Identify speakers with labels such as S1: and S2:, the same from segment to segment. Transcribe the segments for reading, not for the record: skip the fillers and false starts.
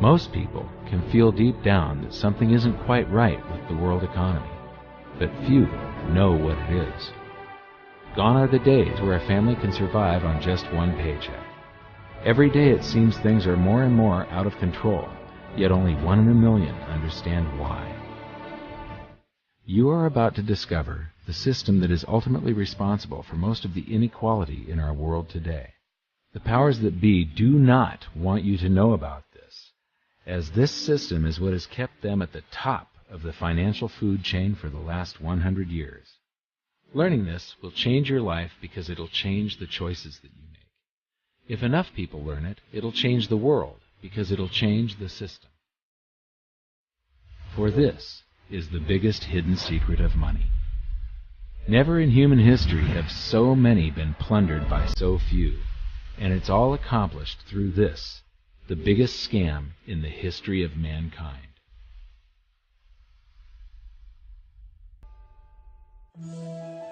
S1: Most people can feel deep down that something isn't quite right with the world economy, but few know what it is. Gone are the days where a family can survive on just one paycheck. Every day it seems things are more and more out of control, yet only 1 in a million understand why. You are about to discover the system that is ultimately responsible for most of the inequality in our world today. The powers that be do not want you to know about this, as this system is what has kept them at the top of the financial food chain for the last 100 years. Learning this will change your life because it'll change the choices that you make. If enough people learn it, it'll change the world because it'll change the system. For this is the biggest hidden secret of money. Never in human history have so many been plundered by so few, and it's all accomplished through this, the biggest scam in the history of mankind.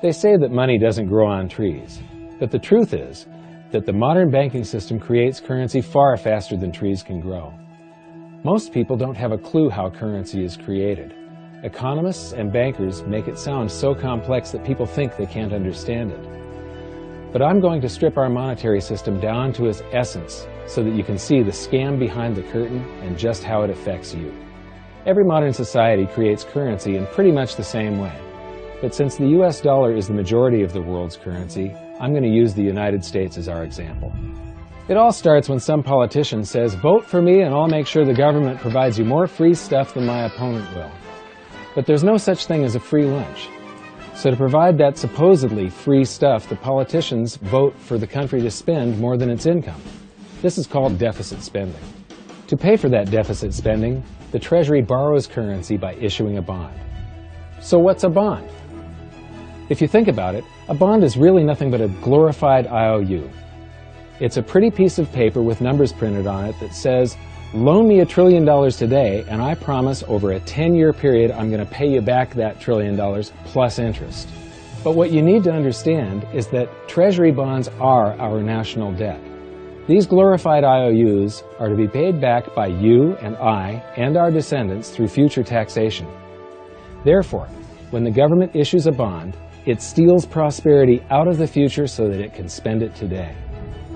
S2: They say that money doesn't grow on trees, but the truth is that the modern banking system creates currency far faster than trees can grow. Most people don't have a clue how currency is created. Economists and bankers make it sound so complex that people think they can't understand it. But I'm going to strip our monetary system down to its essence so that you can see the scam behind the curtain and just how it affects you. Every modern society creates currency in pretty much the same way. But since the US dollar is the majority of the world's currency, I'm going to use the United States as our example. It all starts when some politician says, "Vote for me and I'll make sure the government provides you more free stuff than my opponent will." But there's no such thing as a free lunch. So to provide that supposedly free stuff, the politicians vote for the country to spend more than its income. This is called deficit spending. To pay for that deficit spending, the Treasury borrows currency by issuing a bond. So what's a bond? If you think about it, a bond is really nothing but a glorified IOU. It's a pretty piece of paper with numbers printed on it that says, "Loan me $1 trillion today, and I promise over a 10-year period I'm going to pay you back that $1 trillion plus interest." But what you need to understand is that Treasury bonds are our national debt. These glorified IOUs are to be paid back by you and I and our descendants through future taxation. Therefore, when the government issues a bond, it steals prosperity out of the future so that it can spend it today.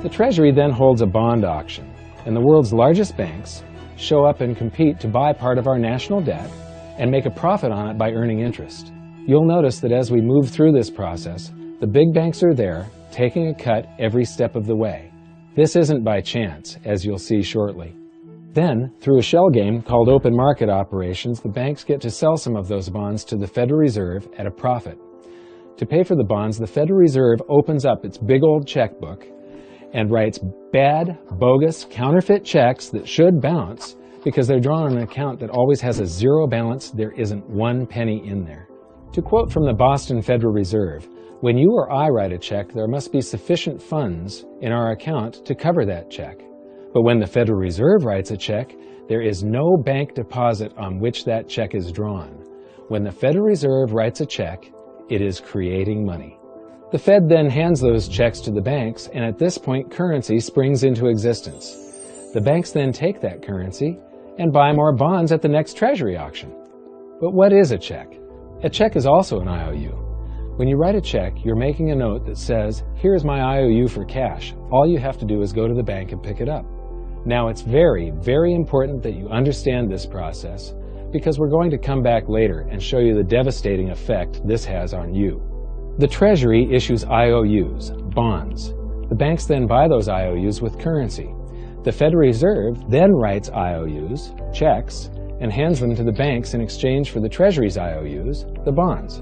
S2: The Treasury then holds a bond auction, and the world's largest banks show up and compete to buy part of our national debt and make a profit on it by earning interest. You'll notice that as we move through this process, the big banks are there, taking a cut every step of the way. This isn't by chance, as you'll see shortly. Then, through a shell game called open market operations, the banks get to sell some of those bonds to the Federal Reserve at a profit. To pay for the bonds, the Federal Reserve opens up its big old checkbook and writes bad, bogus, counterfeit checks that should bounce because they're drawn on an account that always has a zero balance. There isn't 1 penny in there. To quote from the Boston Federal Reserve, "When you or I write a check, there must be sufficient funds in our account to cover that check. But when the Federal Reserve writes a check, there is no bank deposit on which that check is drawn. When the Federal Reserve writes a check, it is creating money." The Fed then hands those checks to the banks, and at this point, currency springs into existence. The banks then take that currency and buy more bonds at the next Treasury auction. But what is a check? A check is also an IOU. When you write a check, you're making a note that says, "Here's my IOU for cash. All you have to do is go to the bank and pick it up." Now, it's very, very important that you understand this process because we're going to come back later and show you the devastating effect this has on you. The Treasury issues IOUs, bonds. The banks then buy those IOUs with currency. The Federal Reserve then writes IOUs, checks, and hands them to the banks in exchange for the Treasury's IOUs, the bonds.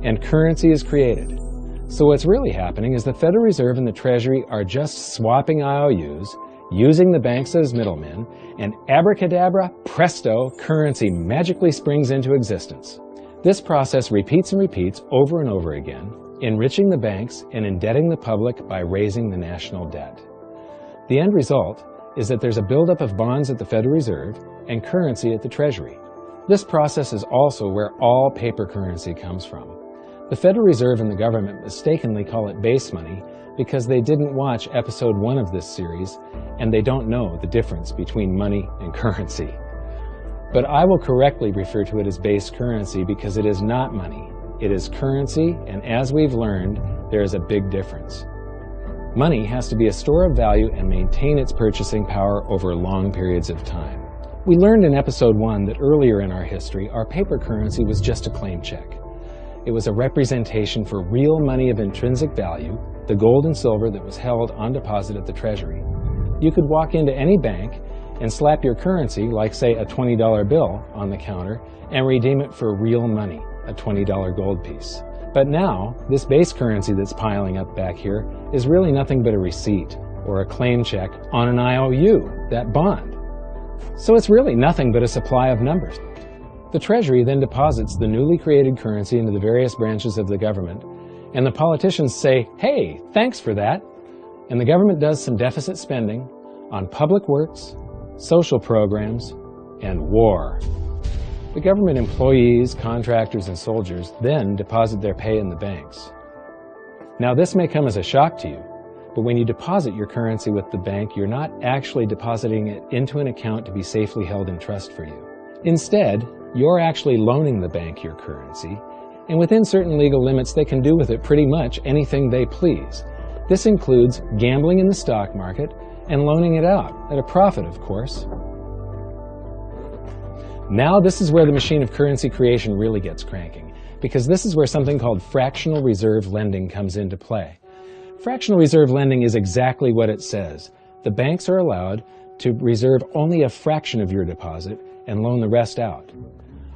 S2: And currency is created. So what's really happening is the Federal Reserve and the Treasury are just swapping IOUs, using the banks as middlemen, and abracadabra, presto, currency magically springs into existence. This process repeats and repeats over and over again, enriching the banks and indebting the public by raising the national debt. The end result is that there's a buildup of bonds at the Federal Reserve and currency at the Treasury. This process is also where all paper currency comes from. The Federal Reserve and the government mistakenly call it base money because they didn't watch episode 1 of this series and they don't know the difference between money and currency. But I will correctly refer to it as base currency because it is not money. It is currency, and as we've learned, there is a big difference. Money has to be a store of value and maintain its purchasing power over long periods of time. We learned in episode 1 that earlier in our history, our paper currency was just a claim check. It was a representation for real money of intrinsic value, the gold and silver that was held on deposit at the Treasury. You could walk into any bank and slap your currency, like say a $20 bill, on the counter and redeem it for real money, a $20 gold piece. But now, this base currency that's piling up back here is really nothing but a receipt or a claim check on an IOU, that bond. So it's really nothing but a supply of numbers. The Treasury then deposits the newly created currency into the various branches of the government, and the politicians say, "Hey, thanks for that." And the government does some deficit spending on public works, social programs, and war. The government employees, contractors, and soldiers then deposit their pay in the banks. Now, this may come as a shock to you, but when you deposit your currency with the bank, you're not actually depositing it into an account to be safely held in trust for you. Instead, you're actually loaning the bank your currency, and within certain legal limits, they can do with it pretty much anything they please. This includes gambling in the stock market and loaning it out, at a profit, of course. Now this is where the machine of currency creation really gets cranking, because this is where something called fractional reserve lending comes into play. Fractional reserve lending is exactly what it says. The banks are allowed to reserve only a fraction of your deposit and loan the rest out.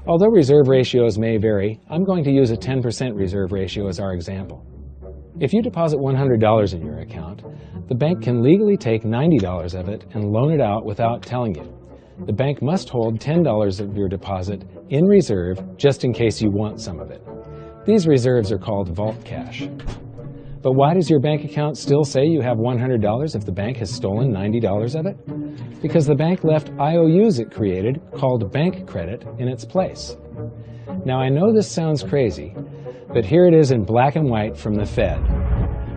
S2: Although reserve ratios may vary, I'm going to use a 10% reserve ratio as our example. If you deposit $100 in your account, the bank can legally take $90 of it and loan it out without telling you. The bank must hold $10 of your deposit in reserve just in case you want some of it. These reserves are called vault cash. But why does your bank account still say you have $100 if the bank has stolen $90 of it? Because the bank left IOUs it created, called bank credit, in its place. Now I know this sounds crazy, but here it is in black and white from the Fed.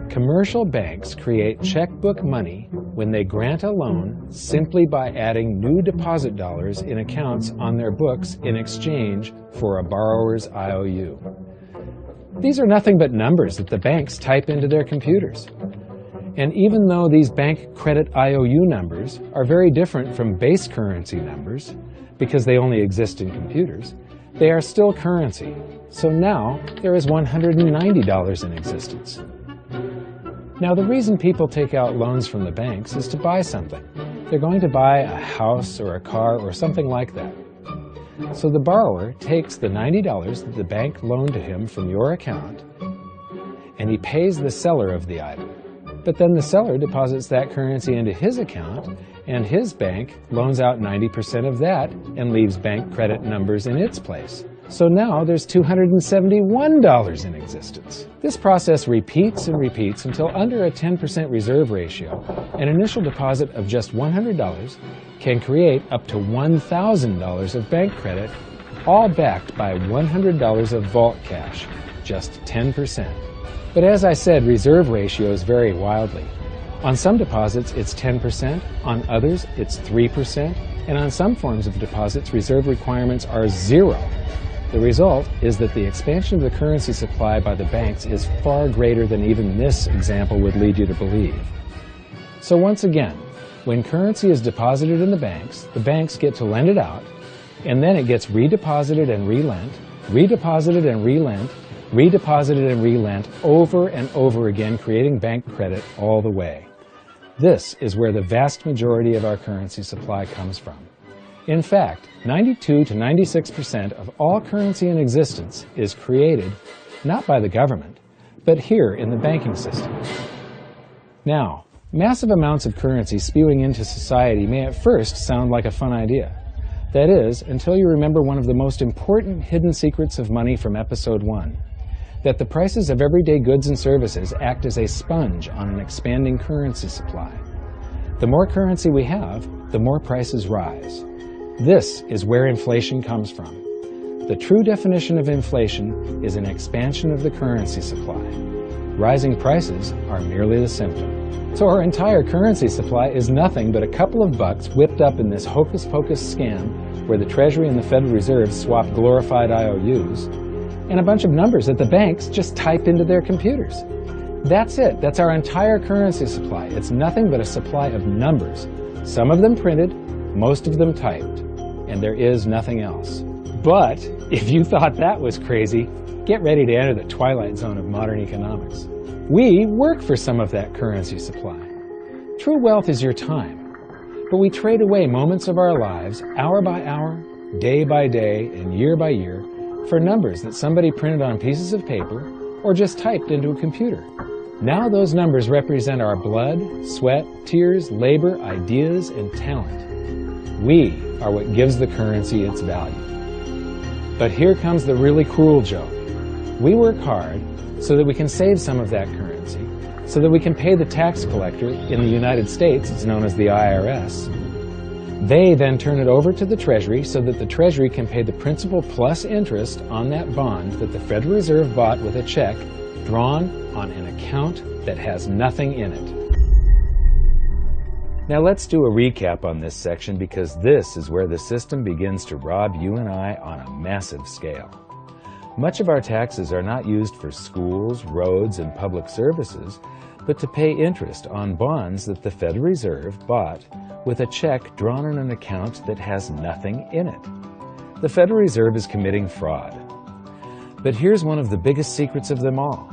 S2: Commercial banks create checkbook money when they grant a loan simply by adding new deposit dollars in accounts on their books in exchange for a borrower's IOU. These are nothing but numbers that the banks type into their computers. And even though these bank credit IOU numbers are very different from base currency numbers, because they only exist in computers, they are still currency. So now there is $190 in existence. Now the reason people take out loans from the banks is to buy something. They're going to buy a house or a car or something like that. So the borrower takes the $90 that the bank loaned to him from your account, and he pays the seller of the item. But then the seller deposits that currency into his account, and his bank loans out 90% of that and leaves bank credit numbers in its place. So now there's $271 in existence. This process repeats and repeats until under a 10% reserve ratio, an initial deposit of just $100 can create up to $1,000 of bank credit, all backed by $100 of vault cash, just 10%. But as I said, reserve ratios vary wildly. On some deposits, it's 10%, on others, it's 3%, and on some forms of deposits, reserve requirements are 0. The result is that the expansion of the currency supply by the banks is far greater than even this example would lead you to believe. So once again, when currency is deposited in the banks get to lend it out, and then it gets redeposited and relent, redeposited and relent, redeposited and relent over and over again, creating bank credit all the way. This is where the vast majority of our currency supply comes from. In fact, 92 to 96% of all currency in existence is created not by the government, but here in the banking system. Now, massive amounts of currency spewing into society may at first sound like a fun idea. That is, until you remember one of the most important hidden secrets of money from episode 1, that the prices of everyday goods and services act as a sponge on an expanding currency supply. The more currency we have, the more prices rise. This is where inflation comes from. The true definition of inflation is an expansion of the currency supply. rising prices are merely the symptom. So our entire currency supply is nothing but a couple of bucks whipped up in this hocus-pocus scam where the Treasury and the Federal Reserve swap glorified IOUs, and a bunch of numbers that the banks just type into their computers. That's it. That's our entire currency supply. It's nothing but a supply of numbers. Some of them printed, most of them typed, and there is nothing else. But if you thought that was crazy, get ready to enter the twilight zone of modern economics. We work for some of that currency supply. True wealth is your time, but we trade away moments of our lives, hour by hour, day by day, and year by year, for numbers that somebody printed on pieces of paper or just typed into a computer. Now those numbers represent our blood, sweat, tears, labor, ideas, and talent. We are what gives the currency its value. But here comes the really cruel joke. We work hard so that we can save some of that currency, so that we can pay the tax collector. In the United States, it's known as the IRS. They then turn it over to the Treasury so that the Treasury can pay the principal plus interest on that bond that the Federal Reserve bought with a check drawn on an account that has nothing in it. Now let's do a recap on this section, because this is where the system begins to rob you and I on a massive scale. Much of our taxes are not used for schools, roads, and public services, but to pay interest on bonds that the Federal Reserve bought with a check drawn on an account that has nothing in it. The Federal Reserve is committing fraud. But here's one of the biggest secrets of them all.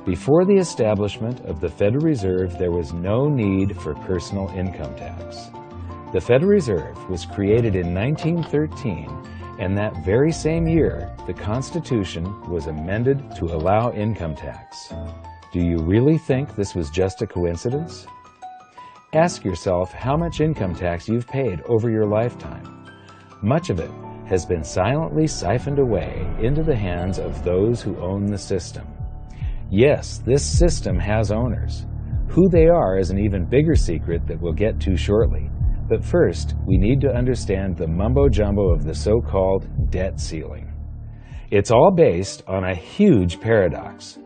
S2: Before the establishment of the Federal Reserve, there was no need for personal income tax. The Federal Reserve was created in 1913, and that very same year, the Constitution was amended to allow income tax. Do you really think this was just a coincidence? Ask yourself how much income tax you've paid over your lifetime. Much of it has been silently siphoned away into the hands of those who own the system. Yes, this system has owners. Who they are is an even bigger secret that we'll get to shortly. But first, we need to understand the mumbo-jumbo of the so-called debt ceiling. It's all based on a huge paradox.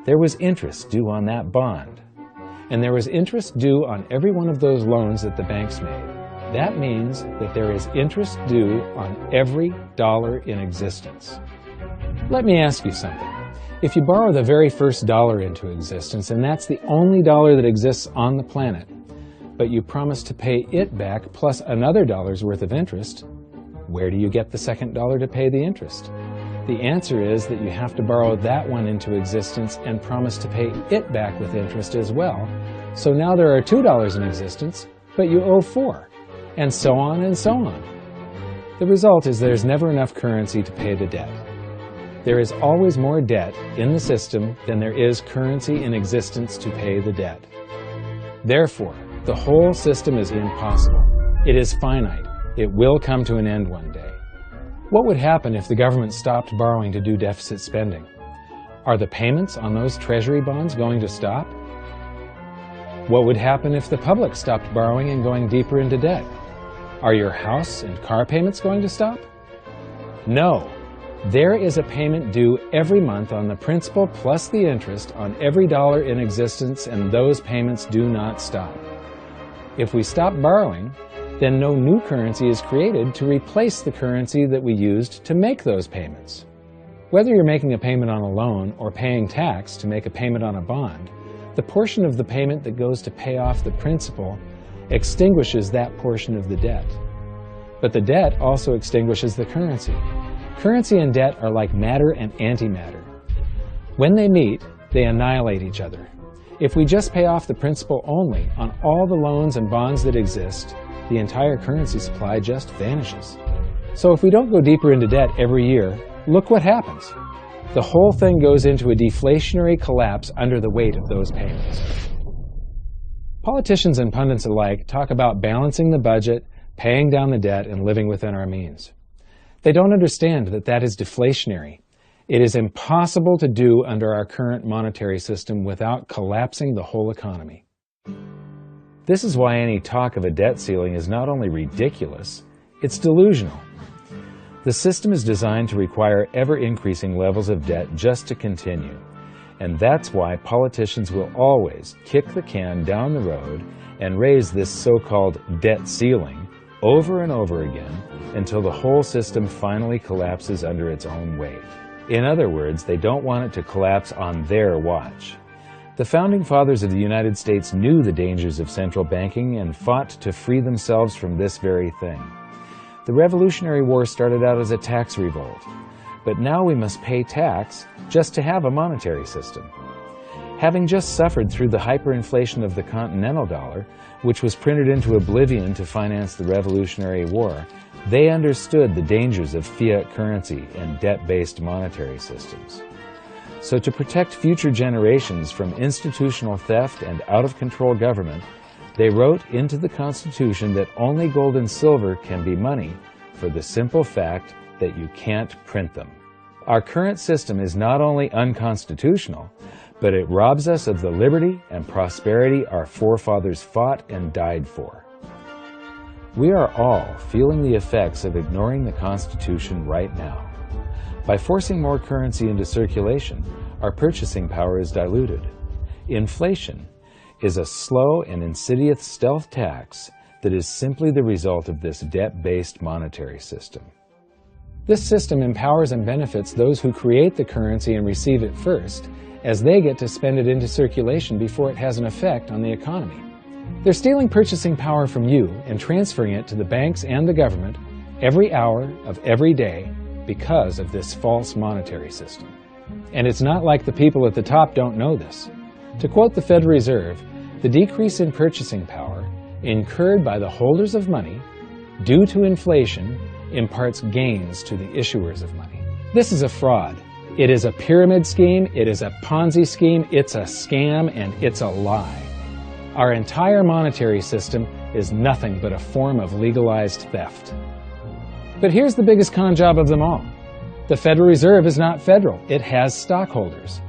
S2: There was interest due on that bond, and there was interest due on every one of those loans that the banks made. That means that there is interest due on every dollar in existence. Let me ask you something. If you borrow the very first dollar into existence, and that's the only dollar that exists on the planet, but you promise to pay it back plus another dollar's worth of interest, where do you get the second dollar to pay the interest? The answer is that you have to borrow that one into existence and promise to pay it back with interest as well. So now there are $2 in existence, but you owe $4, and so on and so on. The result is there's never enough currency to pay the debt. There is always more debt in the system than there is currency in existence to pay the debt. Therefore, the whole system is impossible. It is finite. It will come to an end one day. What would happen if the government stopped borrowing to do deficit spending? Are the payments on those treasury bonds going to stop? What would happen if the public stopped borrowing and going deeper into debt? Are your house and car payments going to stop? No. There is a payment due every month on the principal plus the interest on every dollar in existence, and those payments do not stop. If we stop borrowing, then no new currency is created to replace the currency that we used to make those payments. Whether you're making a payment on a loan or paying tax to make a payment on a bond, the portion of the payment that goes to pay off the principal extinguishes that portion of the debt. But the debt also extinguishes the currency. Currency and debt are like matter and antimatter. When they meet, they annihilate each other. If we just pay off the principal only on all the loans and bonds that exist, the entire currency supply just vanishes. So if we don't go deeper into debt every year, look what happens. The whole thing goes into a deflationary collapse under the weight of those payments. Politicians and pundits alike talk about balancing the budget, paying down the debt, and living within our means. They don't understand that that is deflationary. It is impossible to do under our current monetary system without collapsing the whole economy. This is why any talk of a debt ceiling is not only ridiculous, it's delusional. The system is designed to require ever-increasing levels of debt just to continue. And that's why politicians will always kick the can down the road and raise this so-called debt ceiling over and over again until the whole system finally collapses under its own weight. In other words, they don't want it to collapse on their watch. The Founding Fathers of the United States knew the dangers of central banking and fought to free themselves from this very thing. The Revolutionary War started out as a tax revolt, but now we must pay tax just to have a monetary system. Having just suffered through the hyperinflation of the continental dollar, which was printed into oblivion to finance the Revolutionary War, they understood the dangers of fiat currency and debt-based monetary systems. So to protect future generations from institutional theft and out-of-control government, they wrote into the Constitution that only gold and silver can be money for the simple fact that you can't print them. Our current system is not only unconstitutional, but it robs us of the liberty and prosperity our forefathers fought and died for. We are all feeling the effects of ignoring the Constitution right now. By forcing more currency into circulation, our purchasing power is diluted. Inflation is a slow and insidious stealth tax that is simply the result of this debt-based monetary system. This system empowers and benefits those who create the currency and receive it first, as they get to spend it into circulation before it has an effect on the economy. They're stealing purchasing power from you and transferring it to the banks and the government every hour of every day because of this false monetary system. And it's not like the people at the top don't know this. To quote the Federal Reserve, the decrease in purchasing power incurred by the holders of money due to inflation imparts gains to the issuers of money. This is a fraud. It is a pyramid scheme, it is a Ponzi scheme, it's a scam, and it's a lie. Our entire monetary system is nothing but a form of legalized theft. But here's the biggest con job of them all. The Federal Reserve is not federal, it has stockholders.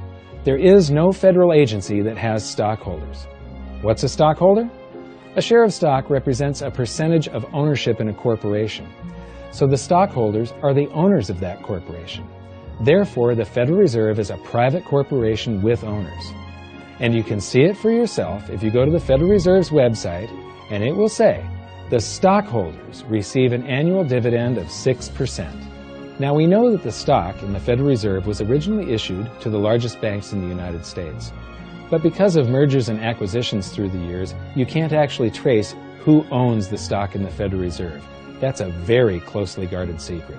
S2: There is no federal agency that has stockholders. What's a stockholder? A share of stock represents a percentage of ownership in a corporation. So the stockholders are the owners of that corporation. Therefore, the Federal Reserve is a private corporation with owners. And you can see it for yourself if you go to the Federal Reserve's website, and it will say, the stockholders receive an annual dividend of 6%. Now we know that the stock in the Federal Reserve was originally issued to the largest banks in the United States. But because of mergers and acquisitions through the years, you can't actually trace who owns the stock in the Federal Reserve. That's a very closely guarded secret.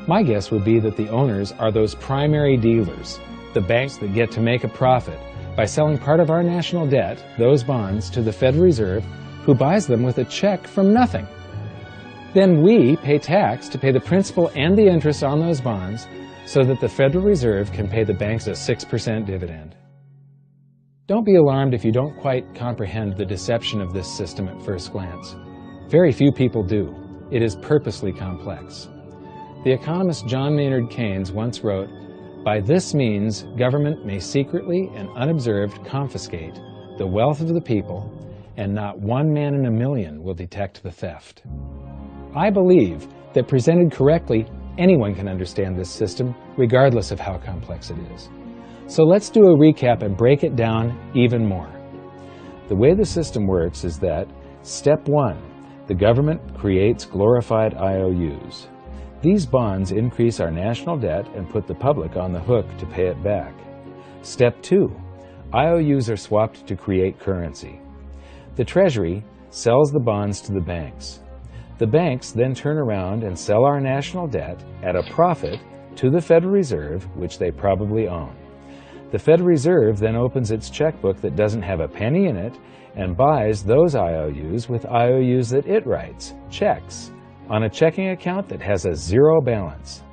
S2: My guess would be that the owners are those primary dealers, the banks that get to make a profit by selling part of our national debt, those bonds, to the Federal Reserve, who buys them with a check from nothing. Then we pay tax to pay the principal and the interest on those bonds so that the Federal Reserve can pay the banks a 6% dividend. Don't be alarmed if you don't quite comprehend the deception of this system at first glance. Very few people do. It is purposely complex. The economist John Maynard Keynes once wrote, "By this means, government may secretly and unobserved confiscate the wealth of the people, and not one man in a million will detect the theft." I believe that presented correctly, anyone can understand this system, regardless of how complex it is. So let's do a recap and break it down even more. The way the system works is that, step 1, the government creates glorified IOUs. These bonds increase our national debt and put the public on the hook to pay it back. Step 2, IOUs are swapped to create currency. The Treasury sells the bonds to the banks. The banks then turn around and sell our national debt at a profit to the Federal Reserve, which they probably own. The Federal Reserve then opens its checkbook that doesn't have a penny in it and buys those IOUs with IOUs that it writes, checks, on a checking account that has a zero balance.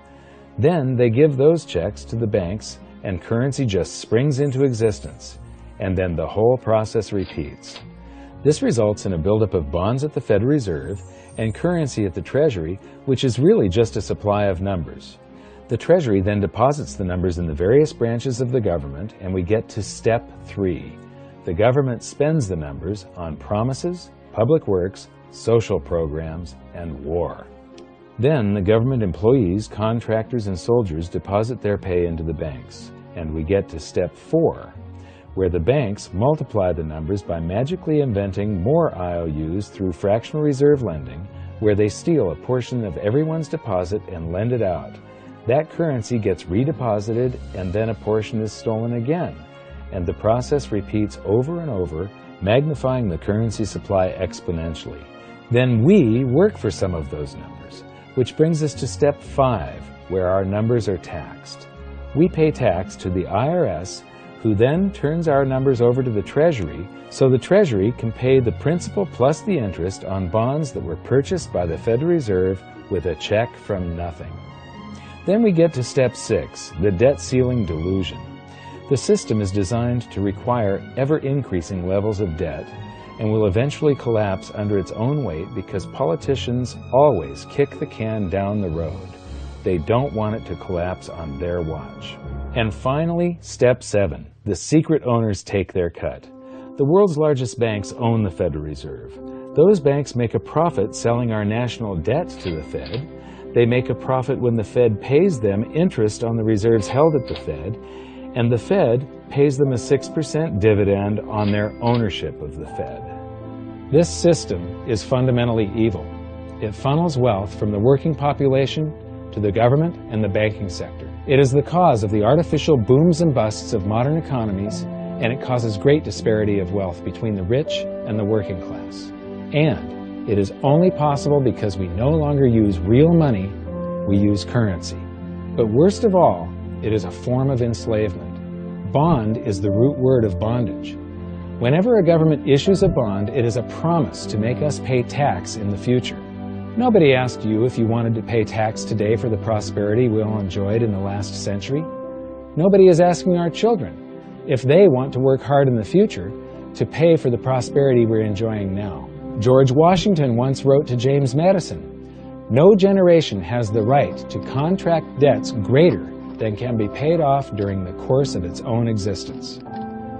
S2: Then they give those checks to the banks and currency just springs into existence, and then the whole process repeats. This results in a buildup of bonds at the Federal Reserve and currency at the Treasury, which is really just a supply of numbers. The Treasury then deposits the numbers in the various branches of the government, and we get to step 3. The government spends the numbers on promises, public works, social programs, and war. Then the government employees, contractors, and soldiers deposit their pay into the banks, And we get to step 4, where the banks multiply the numbers by magically inventing more IOUs through fractional reserve lending, where they steal a portion of everyone's deposit and lend it out. That currency gets redeposited, and then a portion is stolen again. And the process repeats over and over, magnifying the currency supply exponentially. Then we work for some of those numbers, which brings us to step 5, where our numbers are taxed. We pay tax to the IRS, who then turns our numbers over to the Treasury, so the Treasury can pay the principal plus the interest on bonds that were purchased by the Federal Reserve with a check from nothing. Then we get to step 6, the debt ceiling delusion. The system is designed to require ever-increasing levels of debt and will eventually collapse under its own weight because politicians always kick the can down the road. They don't want it to collapse on their watch. And finally, step 7, the secret owners take their cut. The world's largest banks own the Federal Reserve. Those banks make a profit selling our national debt to the Fed. They make a profit when the Fed pays them interest on the reserves held at the Fed, and the Fed pays them a 6% dividend on their ownership of the Fed. This system is fundamentally evil. It funnels wealth from the working population to the government and the banking sector. It is the cause of the artificial booms and busts of modern economies, and it causes great disparity of wealth between the rich and the working class. And it is only possible because we no longer use real money, we use currency. But worst of all, it is a form of enslavement. Bond is the root word of bondage. Whenever a government issues a bond, it is a promise to make us pay tax in the future. Nobody asked you if you wanted to pay tax today for the prosperity we all enjoyed in the last century. Nobody is asking our children if they want to work hard in the future to pay for the prosperity we're enjoying now. George Washington once wrote to James Madison, "No generation has the right to contract debts greater than can be paid off during the course of its own existence."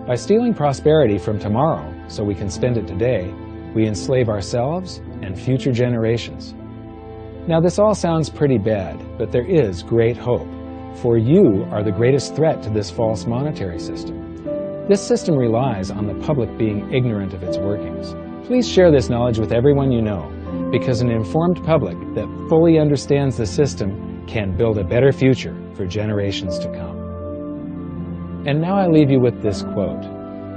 S2: By stealing prosperity from tomorrow so we can spend it today, we enslave ourselves and future generations. Now this all sounds pretty bad, but there is great hope, for you are the greatest threat to this false monetary system. This system relies on the public being ignorant of its workings. Please share this knowledge with everyone you know, because an informed public that fully understands the system can build a better future for generations to come. And now I leave you with this quote,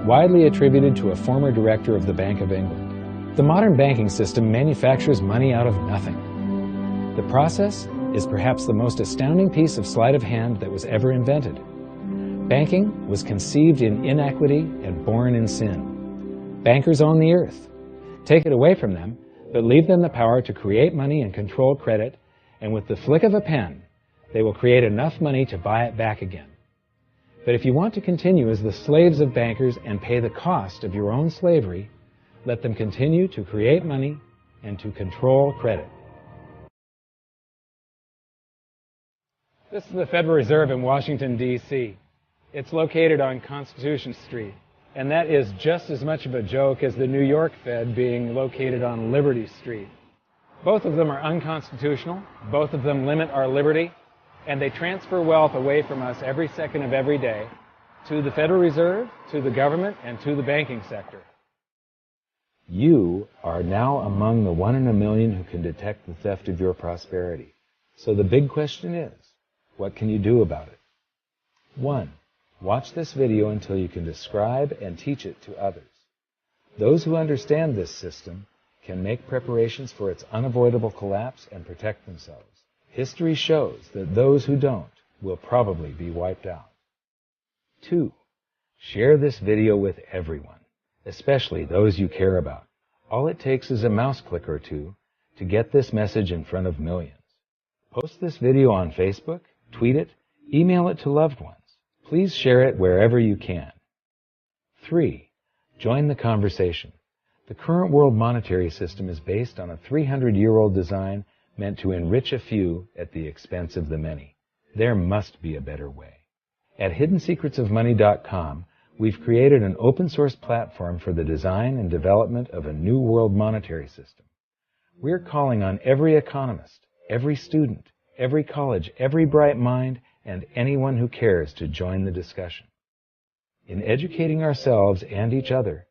S2: widely attributed to a former director of the Bank of England. The modern banking system manufactures money out of nothing. The process is perhaps the most astounding piece of sleight of hand that was ever invented. Banking was conceived in inequity and born in sin. Bankers own the earth. Take it away from them, but leave them the power to create money and control credit, and with the flick of a pen, they will create enough money to buy it back again. But if you want to continue as the slaves of bankers and pay the cost of your own slavery, let them continue to create money and to control credit. This is the Federal Reserve in Washington, D.C. It's located on Constitution Street, and that is just as much of a joke as the New York Fed being located on Liberty Street. Both of them are unconstitutional, both of them limit our liberty, and they transfer wealth away from us every second of every day to the Federal Reserve, to the government, and to the banking sector. You are now among the 1 in a million who can detect the theft of your prosperity. So the big question is, what can you do about it? 1. Watch this video until you can describe and teach it to others. Those who understand this system can make preparations for its unavoidable collapse and protect themselves. History shows that those who don't will probably be wiped out. 2. Share this video with everyone, especially those you care about. All it takes is a mouse click or two to get this message in front of millions. Post this video on Facebook, tweet it, email it to loved ones. Please share it wherever you can. 3. Join the conversation. The current world monetary system is based on a 300-year-old design meant to enrich a few at the expense of the many. There must be a better way. At hiddensecretsofmoney.com, we've created an open-source platform for the design and development of a new world monetary system. We're calling on every economist, every student, every college, every bright mind, and anyone who cares to join the discussion. In educating ourselves and each other,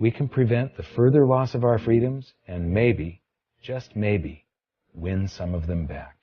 S2: we can prevent the further loss of our freedoms and maybe, just maybe, win some of them back.